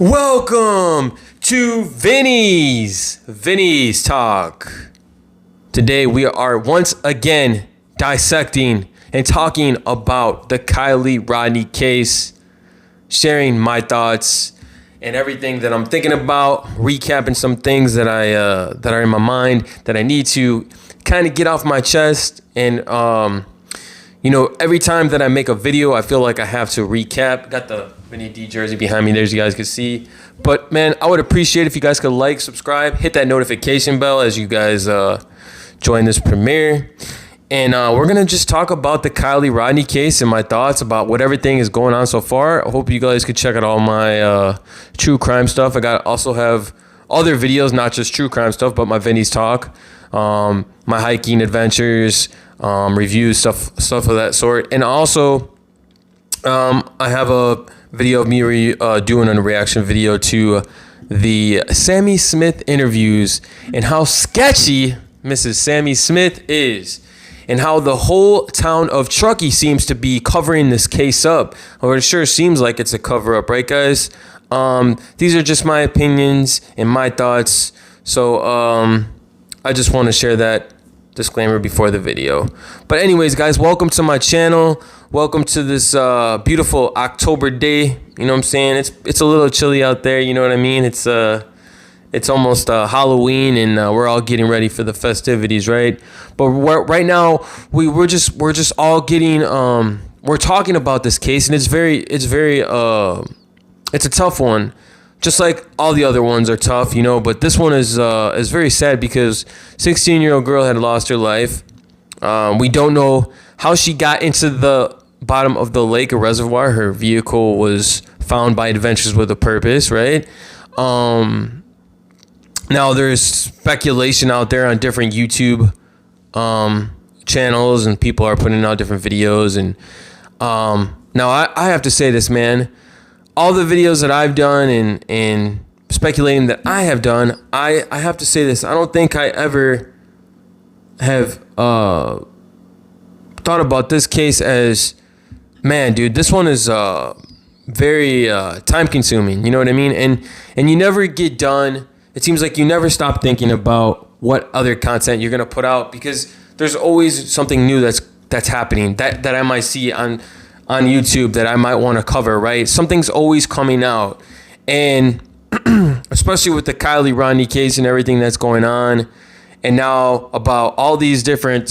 Welcome to Vinny's Talk. Today we are once again dissecting and talking about the Kiely Rodni case, sharing my thoughts and everything that I'm thinking about, recapping some things that are in my mind that I need to kind of get off my chest. And every time that I make a video, I feel like I have to recap. Got the Vinny D jersey behind me there, as you guys can see. But man, I would appreciate if you guys could like, subscribe, hit that notification bell as you guys join this premiere. And we're going to just talk about the Kiely Rodni case and my thoughts about what everything is going on so far. I hope you guys could check out all my true crime stuff. I also have other videos, not just true crime stuff, but my Vinny's Talk, my hiking adventures, reviews, stuff of that sort. And also, I have a video of me doing a reaction video to the Sammy Smith interviews and how sketchy Mrs. Sammy Smith is, and how the whole town of Truckee seems to be covering this case up. Or it sure seems like it's a cover up, right, guys? These are just my opinions and my thoughts. So I just want to share that disclaimer before the video. But anyways, guys, welcome to my channel. Welcome to this beautiful October day. You know what I'm saying? It's a little chilly out there. You know what I mean? It's almost Halloween, and we're all getting ready for the festivities, right? But right now we're just all getting we're talking about this case, and it's a tough one, just like all the other ones are tough, But this one is very sad because 16-year-old girl had lost her life. We don't know how she got into the bottom of the lake or reservoir. Her vehicle was found by Adventures with a Purpose, right? Now there's speculation out there on different YouTube channels, and people are putting out different videos. And now I have to say this, man. All the videos that I've done and speculating that I have done, I have to say this. I don't think I ever have thought about this case as, man, dude, this one is very time consuming. You know what I mean? And you never get done. It seems like you never stop thinking about what other content you're gonna put out, because there's always something new that's happening that I might see on YouTube that I might want to cover, right? Something's always coming out. And especially with the Kiely Rodni case and everything that's going on, and now about all these different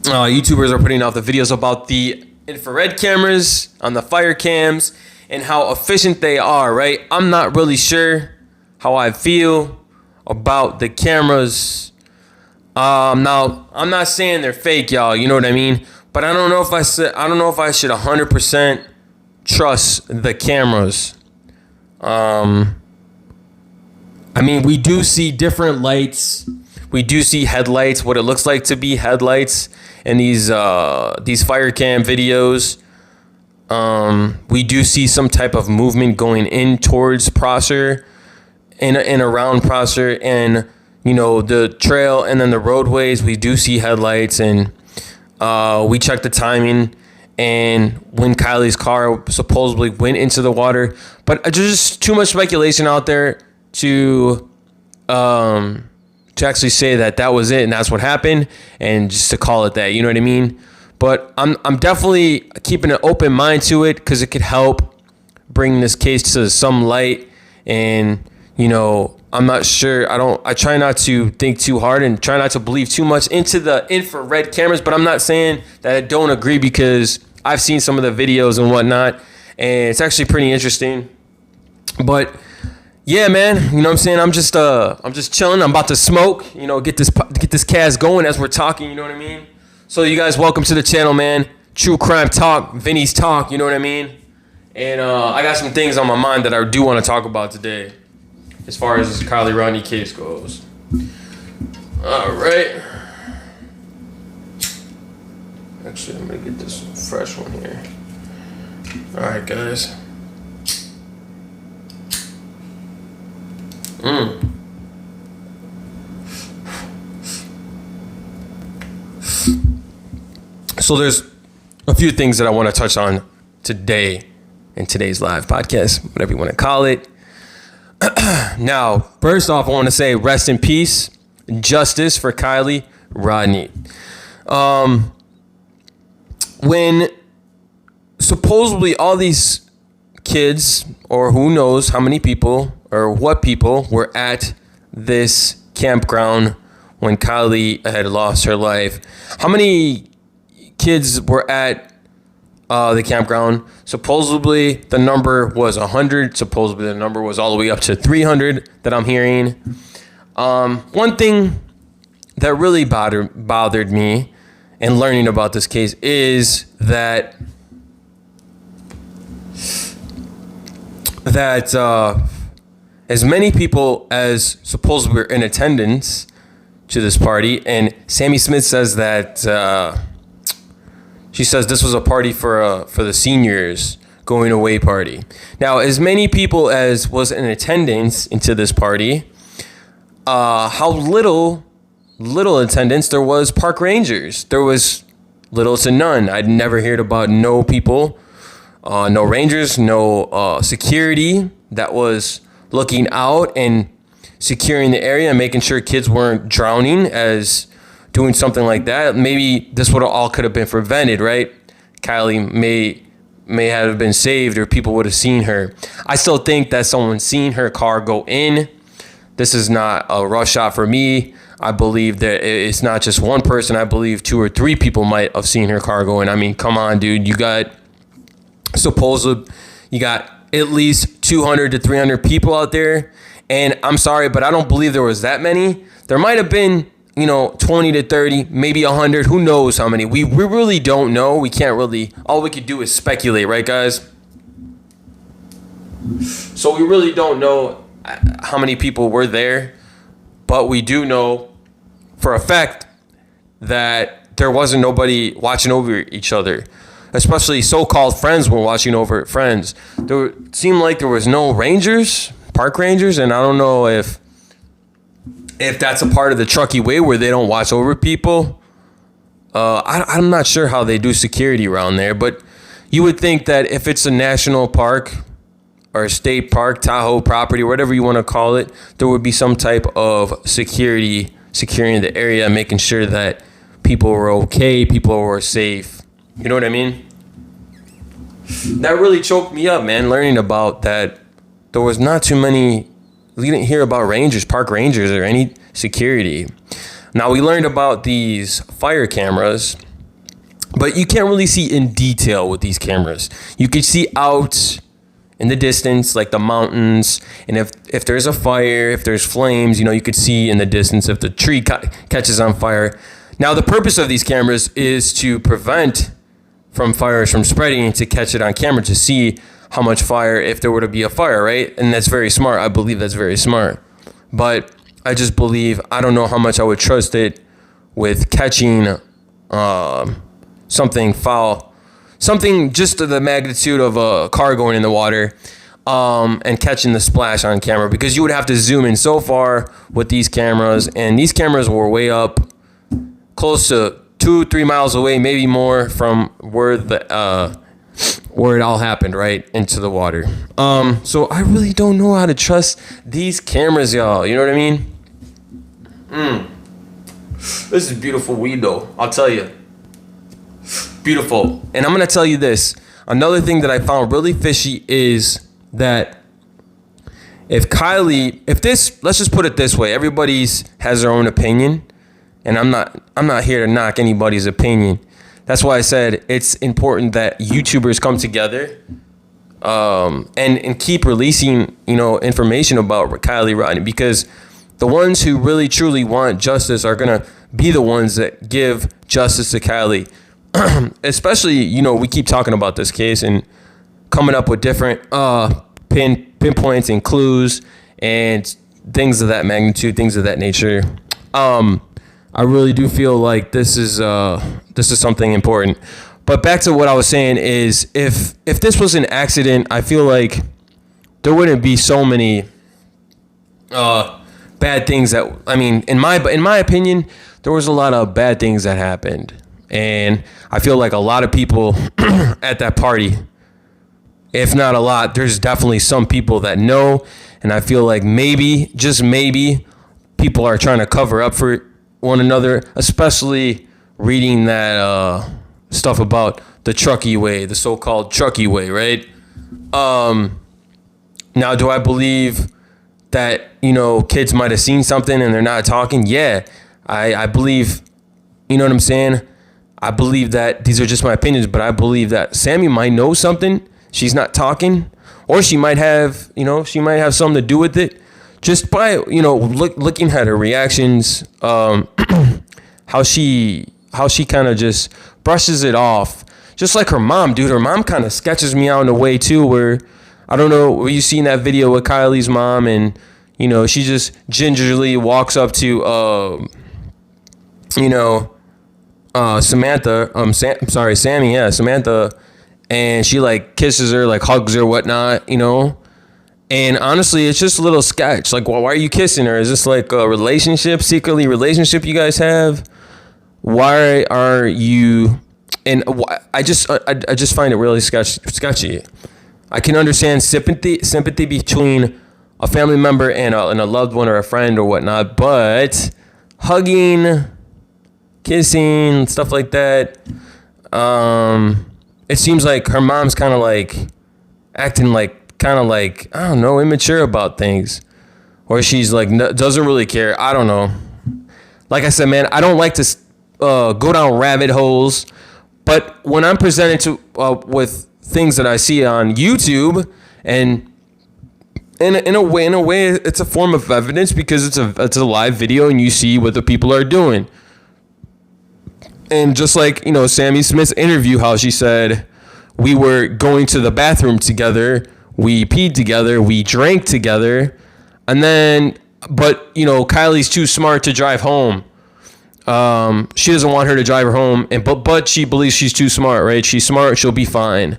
YouTubers are putting out the videos about the infrared cameras on the fire cams and how efficient they are, right? I'm not really sure how I feel about the cameras. Now, I'm not saying they're fake, y'all. You know what I mean? But I don't know if I should 100% trust the cameras. I mean, we do see different lights. We do see headlights, what it looks like to be headlights in these fire cam videos. We do see some type of movement going in towards Prosser and around Prosser, and the trail and then the roadways. We do see headlights, and we checked the timing and when Kiely's car supposedly went into the water. But there's just too much speculation out there to actually say that was it and that's what happened, and just to call it that. You know what I mean? But I'm definitely keeping an open mind to it, because it could help bring this case to some light. And I'm not sure. I try not to think too hard and try not to believe too much into the infrared cameras, but I'm not saying that I don't agree, because I've seen some of the videos and whatnot, and it's actually pretty interesting. But yeah, man, you know what I'm saying? I'm just chilling. I'm about to smoke, get this cast going as we're talking, you know what I mean? So you guys, welcome to the channel, man. True crime talk, Vinny's Talk, you know what I mean? And I got some things on my mind that I do want to talk about today, as far as this Kiely Rodni case goes. All right. Actually, I'm going to get this fresh one here. All right, guys. So there's a few things that I want to touch on today in today's live podcast, whatever you want to call it. Now, first off, I want to say rest in peace, justice for Kiely, Rodni. When supposedly all these kids, or who knows how many people or what people were at this campground when Kiely had lost her life, how many kids were at the campground? Supposedly the number was 100. Supposedly the number was all the way up to 300 that I'm hearing. One thing that really bothered me in learning about this case is that as many people as supposedly were in attendance to this party, and Sammy Smith says that she says this was a party for the seniors going away party. Now, as many people as was in attendance into this party, how little attendance there was park rangers. There was little to none. I'd never heard about no people, no rangers, no security that was looking out and securing the area and making sure kids weren't drowning as doing something like that. Maybe this would all could have been prevented, right? Kiely may have been saved, or people would have seen her. I still think that someone seen her car go in. This is not a rush shot for me. I believe that it's not just one person. I believe 2 or 3 people might have seen her car go in. I mean, come on, dude. You got at least 200 to 300 people out there. And I'm sorry, but I don't believe there was that many. There might have been, 20 to 30, maybe 100. Who knows how many? We really don't know. We can't really. All we could do is speculate, right, guys? So we really don't know how many people were there. But we do know for a fact that there wasn't nobody watching over each other. Especially so-called friends were watching over friends. There seemed like there was no rangers, park rangers, and I don't know if that's a part of the Truckee way where they don't watch over people. I'm not sure how they do security around there, but you would think that if it's a national park or a state park, Tahoe property, whatever you want to call it, there would be some type of security securing the area, making sure that people were okay, people were safe. You know what I mean? That really choked me up, man, learning about that. There was not too many. We didn't hear about rangers, park rangers, or any security. Now, we learned about these fire cameras, but you can't really see in detail with these cameras. You could see out in the distance, like the mountains, and if there's a fire, if there's flames, you could see in the distance if the tree catches on fire. Now, the purpose of these cameras is to prevent from fires from spreading and to catch it on camera to see how much fire, if there were to be a fire, right? And that's very smart. I believe that's very smart. But I just believe, I don't know how much I would trust it with catching something foul, something just to the magnitude of a car going in the water, and catching the splash on camera, because you would have to zoom in so far with these cameras, and these cameras were way up close to 2-3 miles away, maybe more from where it all happened, right into the water. So I really don't know how to trust these cameras, y'all. You know what I mean? This is beautiful weed, though. I'll tell you. Beautiful. And I'm going to tell you this. Another thing that I found really fishy is that if let's just put it this way. Everybody has their own opinion. And I'm not here to knock anybody's opinion. That's why I said it's important that YouTubers come together and keep releasing, information about Kiely Rodni, because the ones who really truly want justice are going to be the ones that give justice to Kiely. Especially, we keep talking about this case and coming up with different pinpoints and clues and things of that magnitude, things of that nature. I really do feel like this is something important. But back to what I was saying is, if this was an accident, I feel like there wouldn't be so many bad things that, in my opinion, there was a lot of bad things that happened. And I feel like a lot of people at that party if not a lot, there's definitely some people that know. And I feel like maybe, just maybe, people are trying to cover up for one another, especially reading that stuff about the Truckee way, the so-called Truckee way, right? Now, do I believe that, kids might have seen something and they're not talking? Yeah, I believe, you know what I'm saying? I believe that these are just my opinions, but I believe that Sammy might know something. She's not talking, or she might have something to do with it. Just by, looking at her reactions, how she kind of just brushes it off. Just like her mom, dude. Her mom kind of sketches me out in a way, too, where, I don't know, were you seen that video with Kiely's mom? And, she just gingerly walks up to, Samantha, Sammy, yeah, Samantha, and she like kisses her, like hugs her, whatnot, and honestly, it's just a little sketch. Like, well, why are you kissing her? Is this like a relationship, secretly relationship you guys have? Why are you? And I just find it really sketchy. I can understand sympathy between a family member and a loved one or a friend or whatnot, but hugging, kissing, stuff like that. It seems like her mom's kind of like acting like I don't know, immature about things, or she's like doesn't really care. I don't know. Like I said, man, I don't like to go down rabbit holes, but when I'm presented to with things that I see on YouTube, and in a way, it's a form of evidence because it's a live video and you see what the people are doing. And just like, Sammy Smith's interview, how she said, we were going to the bathroom together, we peed together, we drank together, and then, but, Kiely's too smart to drive home. She doesn't want her to drive her home, but she believes she's too smart, right? She's smart, she'll be fine.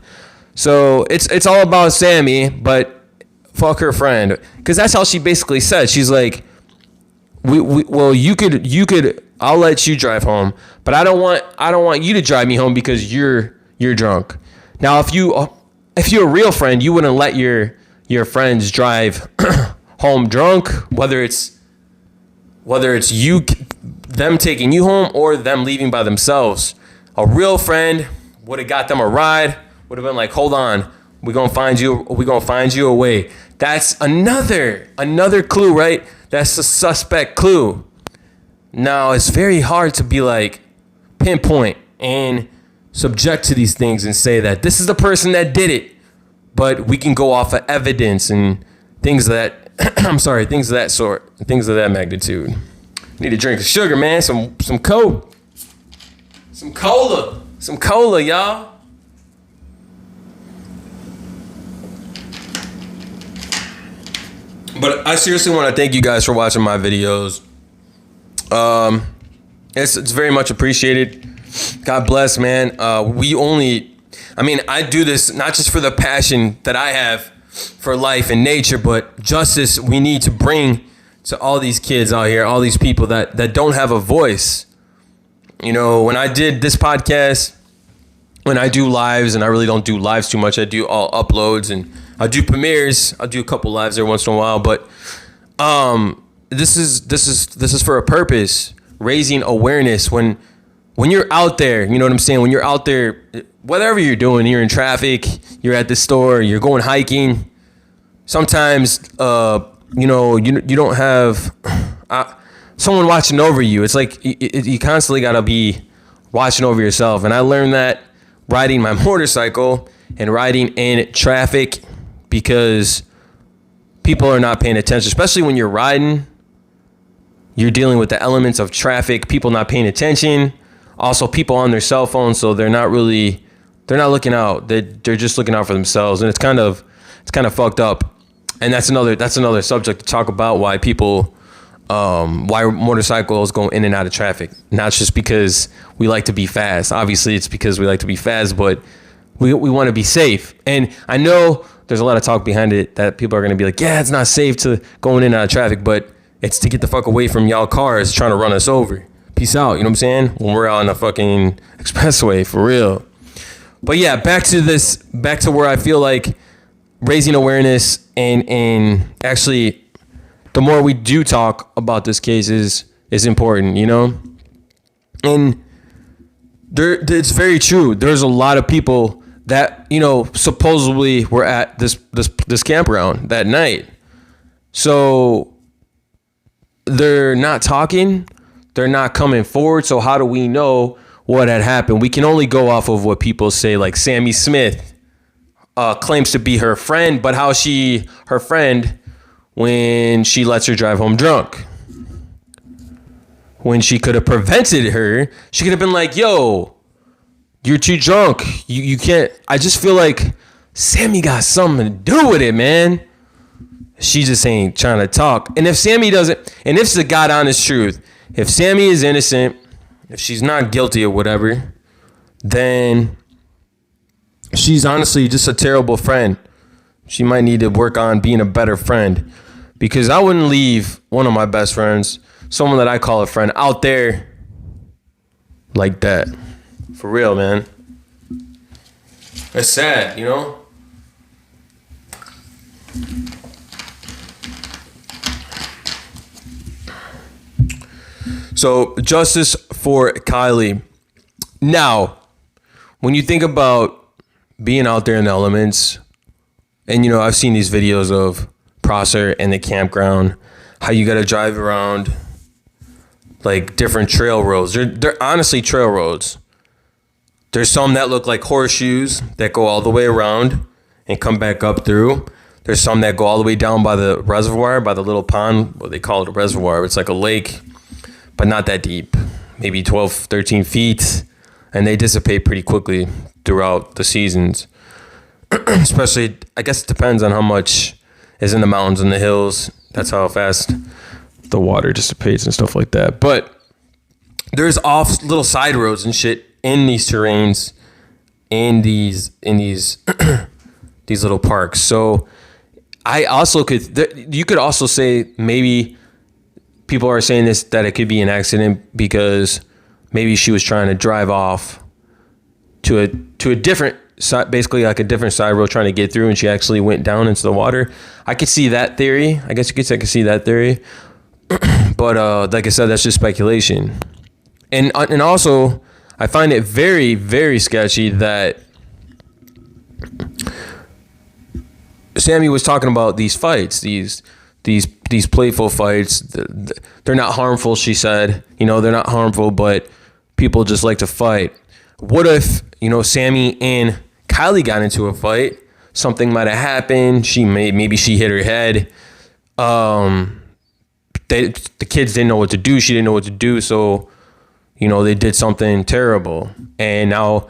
So it's all about Sammy, but fuck her friend, because that's how she basically said. She's like, you could. I'll let you drive home, but I don't want you to drive me home because you're drunk. Now, if you're a real friend, you wouldn't let your friends drive home drunk, whether it's them taking you home or them leaving by themselves. A real friend would have got them a ride, would have been like, hold on, we're gonna find you a way. That's another clue, right? That's a suspect clue. Now, it's very hard to be like pinpoint and subject to these things and say that this is the person that did it, but we can go off of evidence and things of that things of that sort, things of that magnitude. Need a drink of sugar, man. Some Coke, some cola, y'all. But I seriously want to thank you guys for watching my videos. It's very much appreciated. God bless, man. I do this not just for the passion that I have for life and nature, but justice we need to bring to all these kids out here, all these people that don't have a voice. When I did this podcast, when I do lives, and I really don't do lives too much, I do all uploads and I do premieres. I'll do a couple lives every once in a while, but this is for a purpose, raising awareness. When you're out there, you know what I'm saying? When you're out there, whatever you're doing, you're in traffic, you're at the store, you're going hiking. Sometimes, you don't have someone watching over you. It's like you constantly got to be watching over yourself. And I learned that riding my motorcycle and riding in traffic, because people are not paying attention, especially when you're riding. You're dealing with the elements of traffic, people not paying attention. Also, people on their cell phones, so they're not looking out. They're just looking out for themselves, and it's kind of fucked up. And that's another subject to talk about, why motorcycles go in and out of traffic. Not just because we like to be fast. Obviously, it's because we like to be fast, but we want to be safe. And I know there's a lot of talk behind it that people are going to be like, yeah, it's not safe to going in and out of traffic, but it's to get the fuck away from y'all cars trying to run us over. Peace out, you know what I'm saying? When we're out on the fucking expressway, for real. But yeah, back to where I feel like raising awareness and actually the more we do talk about this case is important, you know? And it's very true. There's a lot of people that, you know, supposedly were at this campground that night. So they're not talking, they're not coming forward. So how do we know what had happened? We can only go off of what people say, like Sammy Smith claims to be her friend, but how her friend when she lets her drive home drunk. When she could have prevented her, she could have been like, yo, you're too drunk. You can't. I just feel like Sammy got something to do with it, man. She just ain't trying to talk. And if Sammy doesn't, and if it's the God honest truth, if Sammy is innocent, if she's not guilty or whatever, then she's honestly just a terrible friend. She might need to work on being a better friend, because I wouldn't leave one of my best friends, someone that I call a friend, out there like that. For real, man. It's sad, you know? So, justice for Kiely. Now, when you think about being out there in the elements, and, you know, I've seen these videos of Prosser and the campground, how you got to drive around, like, different trail roads. They're honestly trail roads. There's some that look like horseshoes that go all the way around and come back up through. There's some that go all the way down by the reservoir, by the little pond. Well, they call it a reservoir. It's like a lake, but not that deep, maybe 12, 13 feet, and they dissipate pretty quickly throughout the seasons. Especially, I guess it depends on how much is in the mountains and the hills. That's how fast the water dissipates and stuff like that. But there's off little side roads and shit in these terrains, in these these little parks. So I also you could also say maybe people are saying this, that it could be an accident because maybe she was trying to drive off to a different side, basically like a different side road, trying to get through, and she actually went down into the water. I could see that theory. I guess you could say I could see that theory. But like I said, that's just speculation. And also, I find it very, very sketchy that Sammy was talking about these fights, these playful fights. They're not harmful, she said. You know, they're not harmful, but people just like to fight. What if, you know, Sammy and Kiely got into a fight? Something might have happened. Maybe she hit her head. The kids didn't know what to do. She didn't know what to do. So, you know, they did something terrible. And now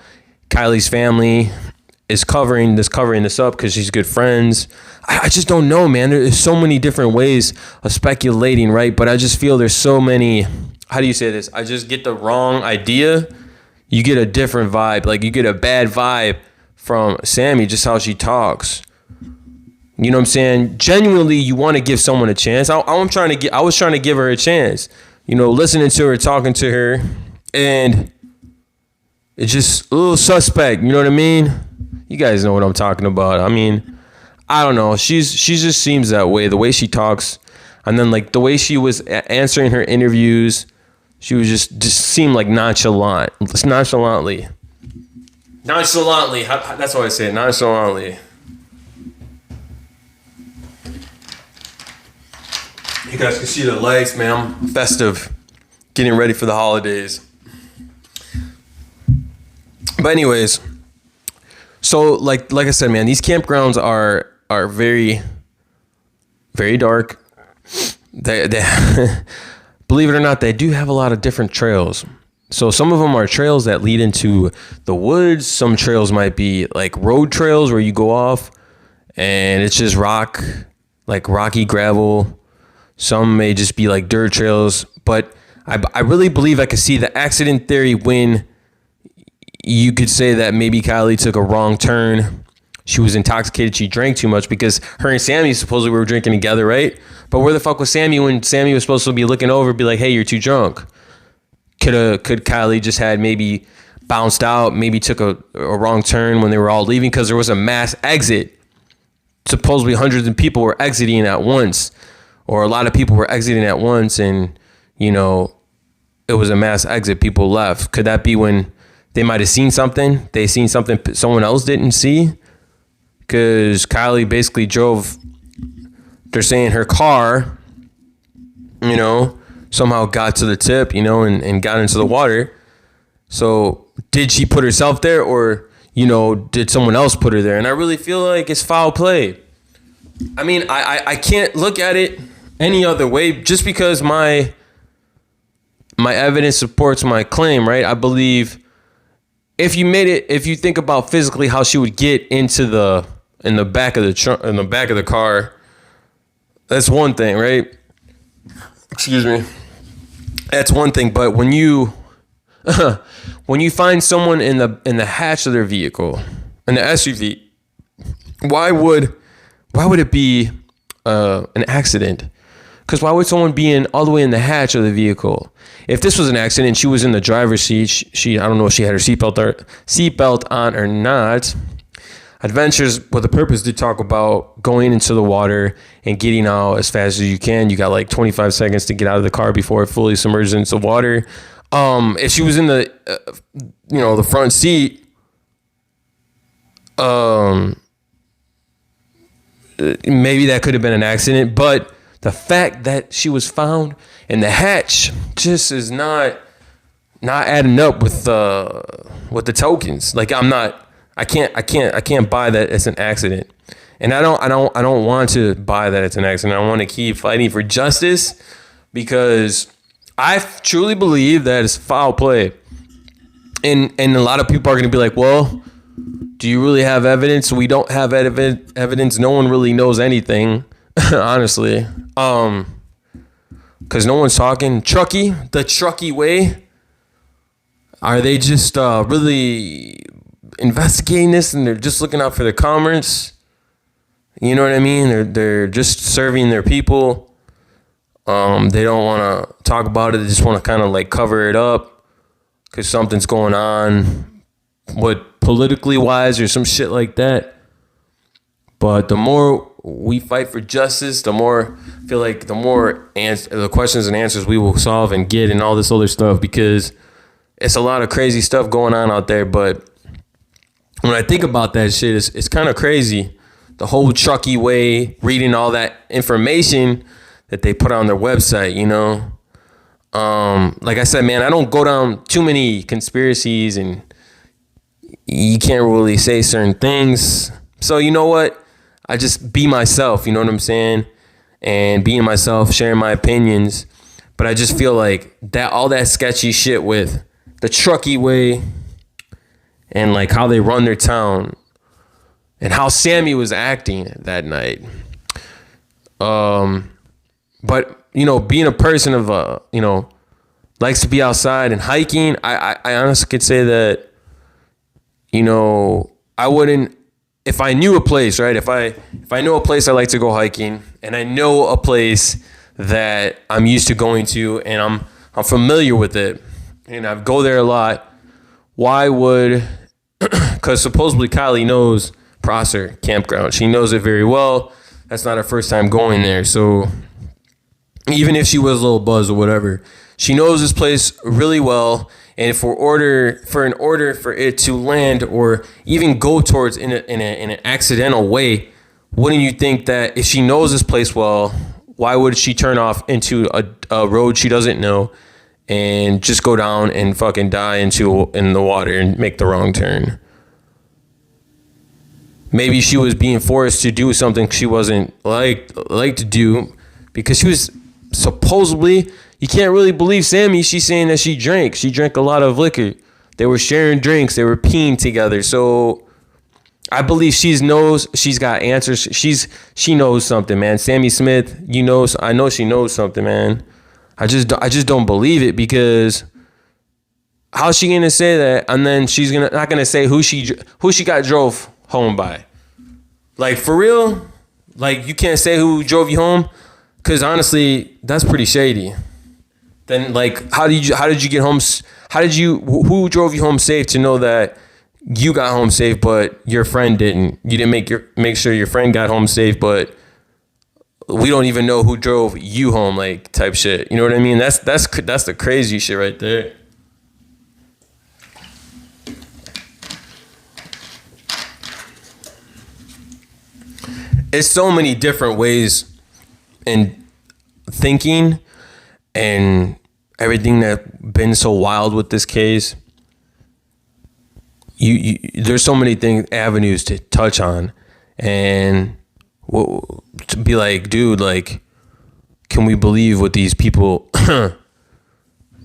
Kiely's family is covering this up because she's good friends. I just don't know, man. There's so many different ways of speculating, right? But I just feel there's so many, how do you say this? I just get the wrong idea. You get a different vibe. Like, you get a bad vibe from Sammy, just how she talks. You know what I'm saying? Genuinely, you want to give someone a chance. I was trying to give her a chance. You know, listening to her, talking to her, and it's just a little suspect. You know what I mean? You guys know what I'm talking about. I mean, I don't know. She just seems that way. The way she talks, and then like the way she was answering her interviews, she was just seemed like nonchalant. Just nonchalantly. That's what I say. Nonchalantly. You guys can see the lights, man. I'm festive, getting ready for the holidays. But anyways, so like I said, man, these campgrounds are very, very dark. They believe it or not, they do have a lot of different trails. So some of them are trails that lead into the woods. Some trails might be like road trails where you go off and it's just rock, like rocky gravel. Some may just be like dirt trails. But I really believe I could see the accident theory when you could say that maybe Kiely took a wrong turn. She was intoxicated. She drank too much because her and Sammy supposedly were drinking together, right? But where the fuck was Sammy when Sammy was supposed to be looking over, be like, hey, you're too drunk? Could Kiely just had maybe bounced out, maybe took a wrong turn when they were all leaving, because there was a mass exit. Supposedly hundreds of people were exiting at once, or a lot of people were exiting at once, and, you know, it was a mass exit. People left. Could that be when they might have seen something? They seen something someone else didn't see? Because Kiely basically drove, they're saying her car, you know, somehow got to the tip, you know, and got into the water. So did she put herself there, or, you know, did someone else put her there? And I really feel like it's foul play. I mean, I can't look at it any other way, just because my evidence supports my claim, right? I believe if you think about physically how she would get into in the back of the car, that's one thing, right? Excuse me. That's one thing, but when you find someone in the hatch of their vehicle, in the SUV, why would it be an accident? Because why would someone be all the way in the hatch of the vehicle? If this was an accident, she was in the driver's seat. She I don't know if she had her seatbelt on or not. Adventures with a Purpose did talk about going into the water and getting out as fast as you can. You got like 25 seconds to get out of the car before it fully submerges into water. If she was in the, the front seat, maybe that could have been an accident. But the fact that she was found in the hatch just is not adding up with the tokens. Like I can't buy that it's an accident. And I don't want to buy that it's an accident. I want to keep fighting for justice, because I truly believe that it's foul play. And a lot of people are going to be like, well, do you really have evidence? We don't have evidence. No one really knows anything, honestly. Because no one's talking. The Truckee way. Are they just really investigating this, and they're just looking out for their commerce? You know what I mean? They're just serving their people. They don't want to talk about it. They just want to kind of like cover it up because something's going on, politically wise or some shit like that. But the more we fight for justice, the more I feel like the more the questions and answers we will solve and get, and all this other stuff, because it's a lot of crazy stuff going on out there. But when I think about that shit, it's kind of crazy. The whole Truckee way, reading all that information that they put on their website, you know. Like I said, man, I don't go down too many conspiracies, and you can't really say certain things. So you know what? I just be myself, you know what I'm saying? And being myself, sharing my opinions. But I just feel like that all that sketchy shit with the Truckee way and like how they run their town and how Sammy was acting that night. But, you know, being a person of, likes to be outside and hiking, I honestly could say that, you know, I wouldn't, if I knew a place, right? If I know a place I like to go hiking, and I know a place that I'm used to going to, and I'm familiar with it, and I go there a lot, why would, because supposedly Kiely knows Prosser Campground. She knows it very well. That's not her first time going there. So even if she was a little buzzed or whatever, she knows this place really well. And for it to land or even go towards in an accidental way, wouldn't you think that if she knows this place well, why would she turn off into a road she doesn't know and just go down and fucking die in the water and make the wrong turn? Maybe she was being forced to do something she wasn't like to do, because she was supposedly, you can't really believe Sammy. She's saying that she drank a lot of liquor. They were sharing drinks. They were peeing together. So I believe she's got answers. She knows something, man. Sammy Smith, I know she knows something, man. I just don't believe it, because how's she gonna say that, and then she's not gonna say who she got drove home by? Like, for real? Like, you can't say who drove you home? Because honestly, that's pretty shady. Then, like, how did you get home? How did you? Who drove you home safe to know that you got home safe, but your friend didn't? You didn't make sure your friend got home safe, but we don't even know who drove you home, like type shit. You know what I mean? That's the crazy shit right there. It's so many different ways in thinking and everything that's been so wild with this case. You there's so many avenues to touch on, and to be like, dude, like, can we believe what these people,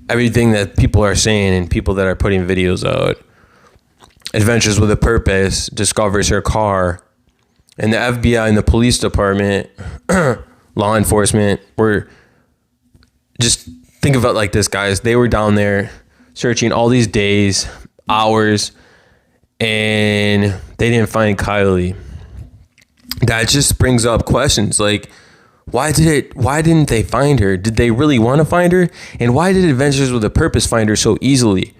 everything that people are saying and people that are putting videos out? Adventures with a Purpose discovers her car, and the FBI and the police department, law enforcement, were just, think of it like this, guys. They were down there searching all these days, hours, and they didn't find Kiely. That just brings up questions like, why didn't they find her? Did they really want to find her? And why did Adventures with a Purpose find her so easily?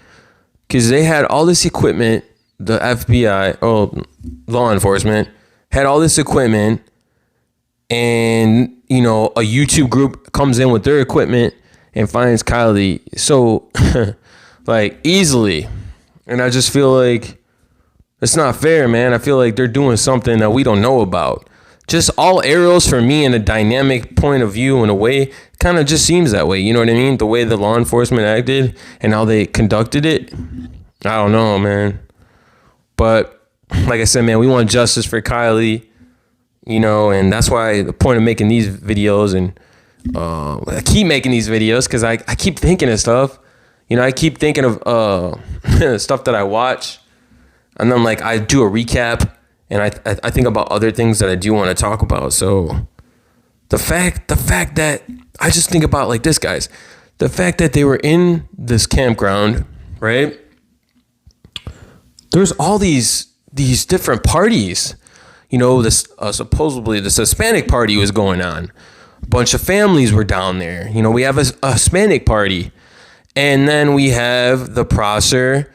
Because they had all this equipment, the FBI, law enforcement, had all this equipment, and, you know, a YouTube group comes in with their equipment and finds Kiely so, like, easily. And I just feel like it's not fair, man. I feel like they're doing something that we don't know about. Just all arrows for me in a dynamic point of view, in a way, kind of just seems that way. You know what I mean? The way the law enforcement acted and how they conducted it. I don't know, man. But like I said, man, we want justice for Kiely, you know, and that's why the point of making these videos, and I keep making these videos because I keep thinking of stuff. You know, I keep thinking of stuff that I watch, and then, like, I do a recap, and I think about other things that I do want to talk about. So the fact that I just think about, like, this, guys, the fact that they were in this campground, right? There's all these different parties. You know, this supposedly this Hispanic party was going on. A bunch of families were down there. You know, we have a Hispanic party, and then we have the Prosser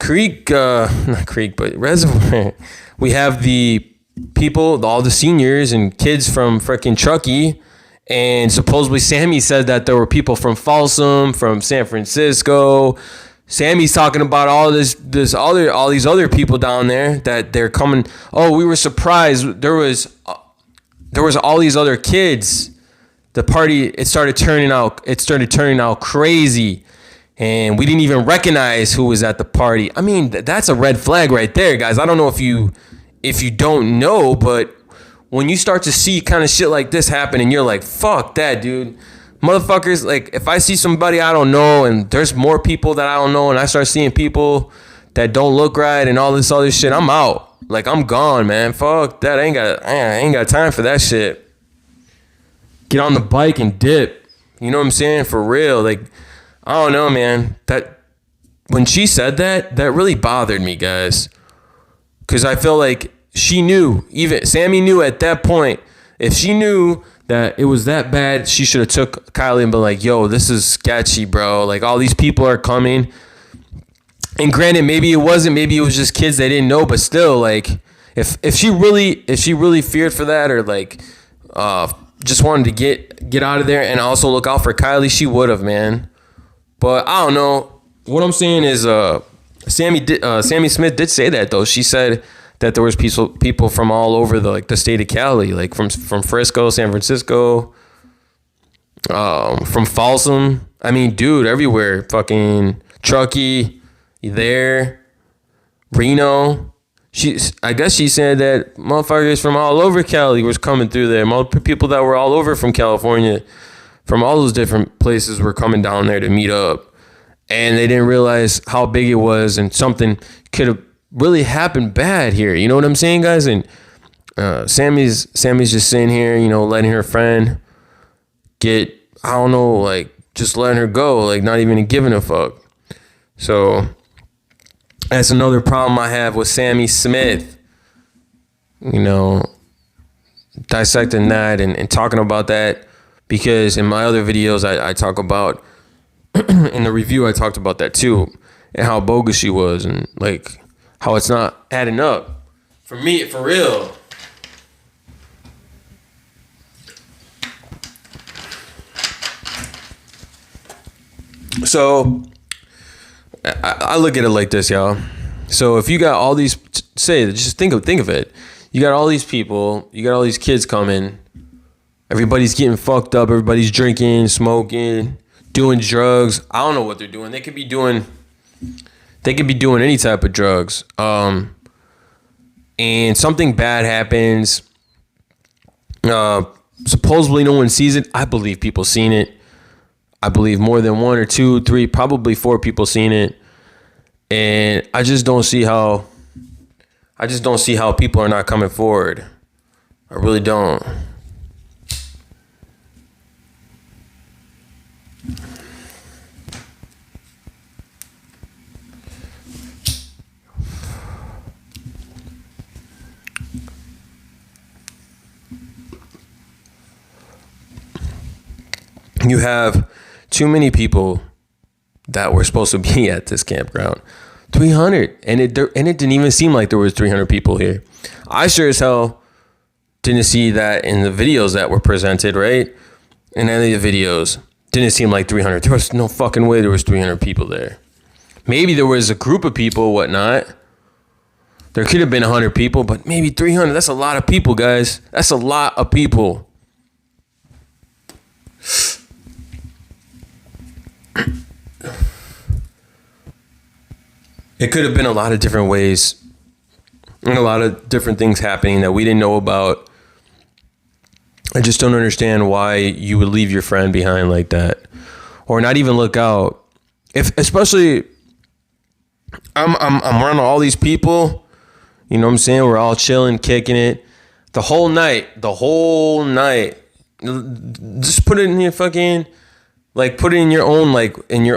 Creek, not Creek, but Reservoir. We have the people, all the seniors and kids from freaking Truckee, and supposedly Sammy said that there were people from Folsom, from San Francisco. Sammy's talking about all these other people down there that they're coming. Oh, we were surprised. There was all these other kids. The party, it started turning out crazy, and we didn't even recognize who was at the party. I mean, that's a red flag right there, guys. I don't know if you don't know, but when you start to see kind of shit like this happen, and you're like, fuck that, dude. Motherfuckers, like, if I see somebody I don't know, and there's more people that I don't know, and I start seeing people that don't look right and all this other shit, I'm out. Like, I'm gone, man. Fuck that. I ain't got time for that shit. Get on the bike and dip. You know what I'm saying? For real. Like, I don't know, man. That when she said that really bothered me, guys. Because I feel like she knew, even Sammy knew at that point, if she knew that it was that bad, she should have took Kiely and been like, yo, this is sketchy, bro. Like, all these people are coming. And granted, maybe it wasn't, maybe it was just kids they didn't know, but still, like, if she really feared for that, or like just wanted to get out of there and also look out for Kiely, she would have, man. But I don't know. What I'm saying is Sammy Smith did say that, though. She said that there was people from all over the state of Cali, like from Frisco, San Francisco, from Folsom. I mean, dude, everywhere. Fucking Truckee, there, Reno. I guess she said that motherfuckers from all over Cali was coming through there. People that were all over from California, from all those different places, were coming down there to meet up. And they didn't realize how big it was, and something could have really happened bad here. You know what I'm saying, guys? And Sammy's just sitting here, you know, letting her friend get, I don't know, like, just letting her go, like, not even giving a fuck. So that's another problem I have with Sammy Smith, you know, dissecting that and talking about that, because in my other videos I talk about in the review, I talked about that too, and how bogus she was, and like how it's not adding up for me, for real. So I look at it like this, y'all. So if you got all these, just think of it. You got all these people, you got all these kids coming. Everybody's getting fucked up. Everybody's drinking, smoking, doing drugs. I don't know what they're doing. They could be doing any type of drugs. And something bad happens. Supposedly no one sees it. I believe people seen it. I believe more than 1 or 2, 3, probably 4 people seen it. And I just don't see how people are not coming forward. I really don't. You have too many people that were supposed to be at this campground. 300, and it didn't even seem like there was 300 people here. I sure as hell didn't see that in the videos that were presented, right? In any of the videos, didn't seem like 300. There was no fucking way there was 300 people there. Maybe there was a group of people, whatnot. There could have been 100 people, but maybe 300. That's a lot of people, guys. That's a lot of people. It could have been a lot of different ways and a lot of different things happening that we didn't know about. I just don't understand why you would leave your friend behind like that, or not even look out. Especially, I'm around all these people. You know what I'm saying? We're all chilling, kicking it the whole night. Just put it in your fucking, like, put it in your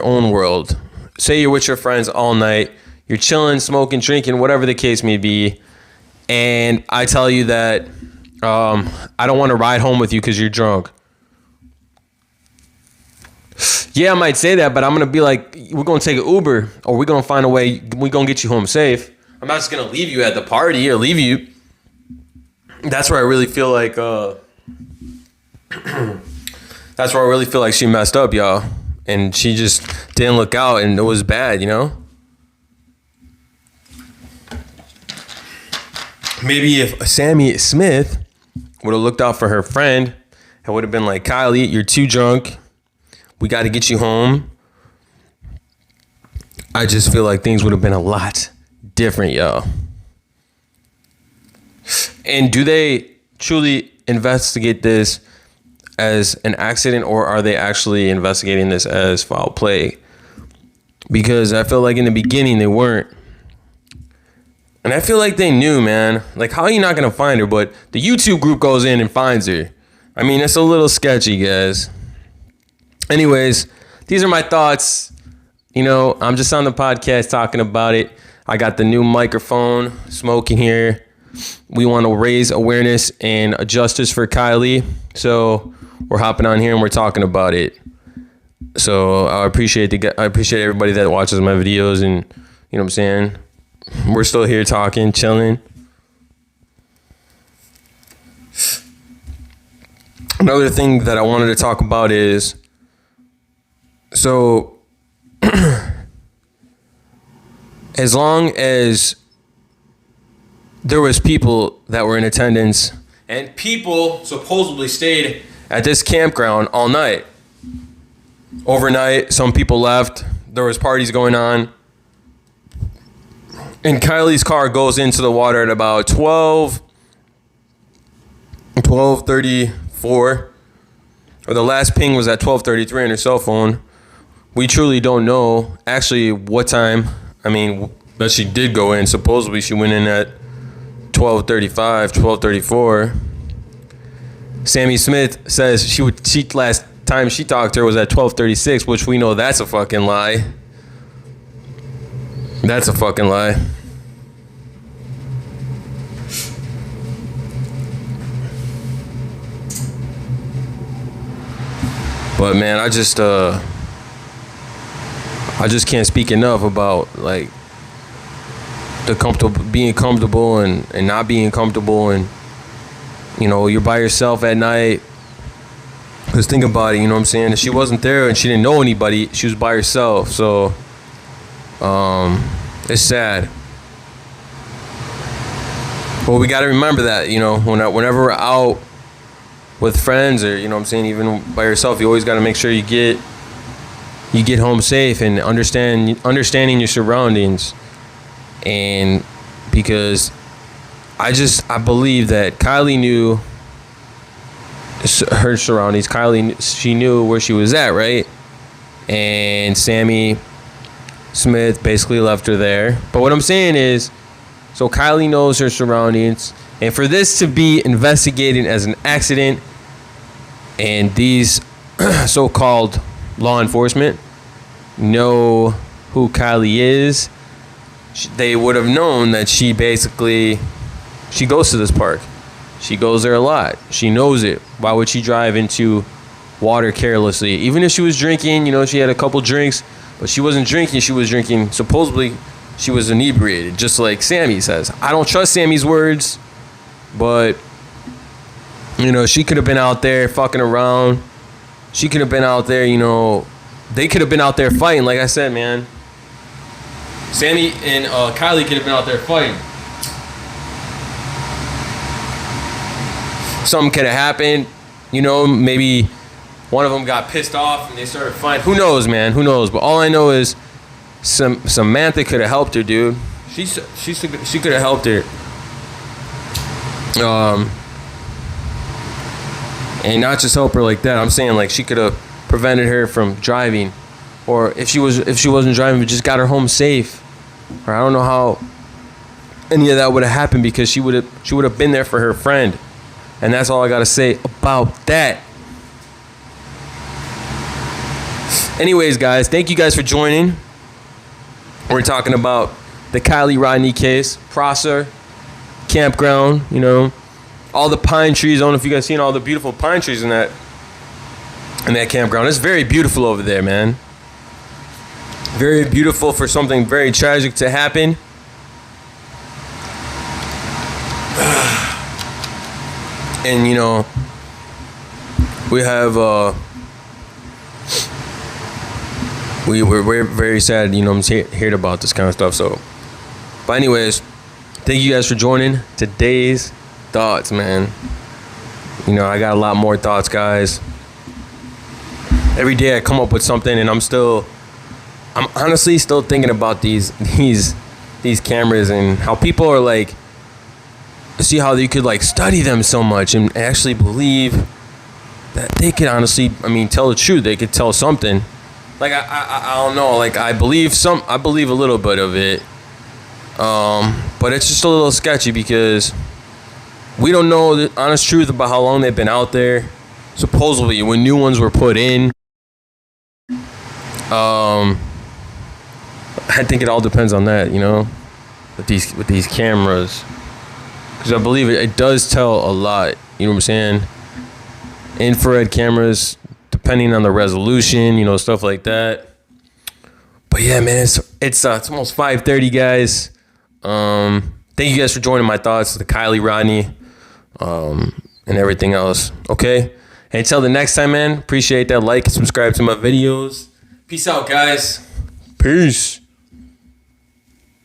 own world. Say you're with your friends all night. You're chilling, smoking, drinking, whatever the case may be. And I tell you that I don't want to ride home with you because you're drunk. Yeah, I might say that, but I'm going to be like, we're going to take an Uber, or we're going to find a way, we're going to get you home safe. I'm not just going to leave you at the party or leave you. That's where I really feel like, she messed up, y'all. And she just didn't look out, and it was bad, you know? Maybe if Sammy Smith would have looked out for her friend, it would have been like, Kiely, you're too drunk. We got to get you home. I just feel like things would have been a lot different, y'all. And do they truly investigate this as an accident, or are they actually investigating this as foul play? Because I feel like in the beginning they weren't. And I feel like they knew, man. Like, how are you not going to find her? But the YouTube group goes in and finds her. I mean, it's a little sketchy, guys. Anyways, these are my thoughts. You know, I'm just on the podcast talking about it. I got the new microphone, smoking here. We want to raise awareness and justice for Kiely. So we're hopping on here and we're talking about it. So I appreciate everybody that watches my videos, and you know what I'm saying? We're still here talking, chilling. Another thing that I wanted to talk about is, so as long as there was people that were in attendance and people supposedly stayed at this campground all night. Overnight, some people left. There was parties going on. And Kiely's car goes into the water at about 12:34. Or the last ping was at 12:33 on her cell phone. We truly don't know actually what time. I mean, but she did go in. Supposedly she went in at 12:35, 12:34. Sammy Smith says she last time she talked to her was at 12:36, which we know that's a fucking lie. That's a fucking lie. But man, I just I just can't speak enough about like being comfortable and not being comfortable, and you're by yourself at night. Because think about it, you know what I'm saying? If she wasn't there and she didn't know anybody, she was by herself. So it's sad. But we got to remember that, whenever we're out with friends, or what I'm saying, even by yourself, you always got to make sure you get home safe and understanding your surroundings. And because I believe that Kiely knew her surroundings. She knew where she was at, right? And Sammy Smith basically left her there. But what I'm saying is, so Kiely knows her surroundings, and for this to be investigated as an accident, and these so-called law enforcement know who Kiely is, they would have known that she goes to this park. She goes there a lot. She knows it. Why would she drive into water carelessly? Even if she was drinking, she had a couple drinks, but she wasn't drinking. She was drinking, supposedly, she was inebriated, just like Sammy says. I don't trust Sammy's words, but, she could have been out there fucking around. She could have been out there, they could have been out there fighting, like I said, man. Sammy and Kiely could have been out there fighting. Something could have happened, maybe one of them got pissed off and they started fighting. Who knows, man? Who knows? But all I know is Samantha could have helped her, dude. She could have helped her. And not just help her like that. I'm saying like she could have prevented her from driving, or if she wasn't driving, but just got her home safe. Or I don't know how any of that would have happened, because she would have been there for her friend. And that's all I got to say about that. Anyways, guys, thank you guys for joining. We're talking about the Kiely Rodni case, Prosser campground, all the pine trees. I don't know if you guys seen all the beautiful pine trees in that campground. It's very beautiful over there, man. Very beautiful for something very tragic to happen. And we have we're very sad, I'm hearing about this kind of stuff. So, but anyways, thank you guys for joining today's thoughts, man. I got a lot more thoughts, guys. Every day I come up with something, and I'm honestly still thinking about these cameras, and how people are like, see how you could like study them so much and actually believe that they could honestly, tell the truth. They could tell something. Like I don't know. Like I believe a little bit of it, but it's just a little sketchy, because we don't know the honest truth about how long they've been out there. Supposedly, when new ones were put in, I think it all depends on that, with these cameras. Because I believe it does tell a lot. You know what I'm saying? Infrared cameras, depending on the resolution, stuff like that. But yeah, man, it's almost 5:30, guys. Thank you guys for joining my thoughts, the Kiely Rodni, and everything else. Okay? And until the next time, man, appreciate that like and subscribe to my videos. Peace out, guys. Peace.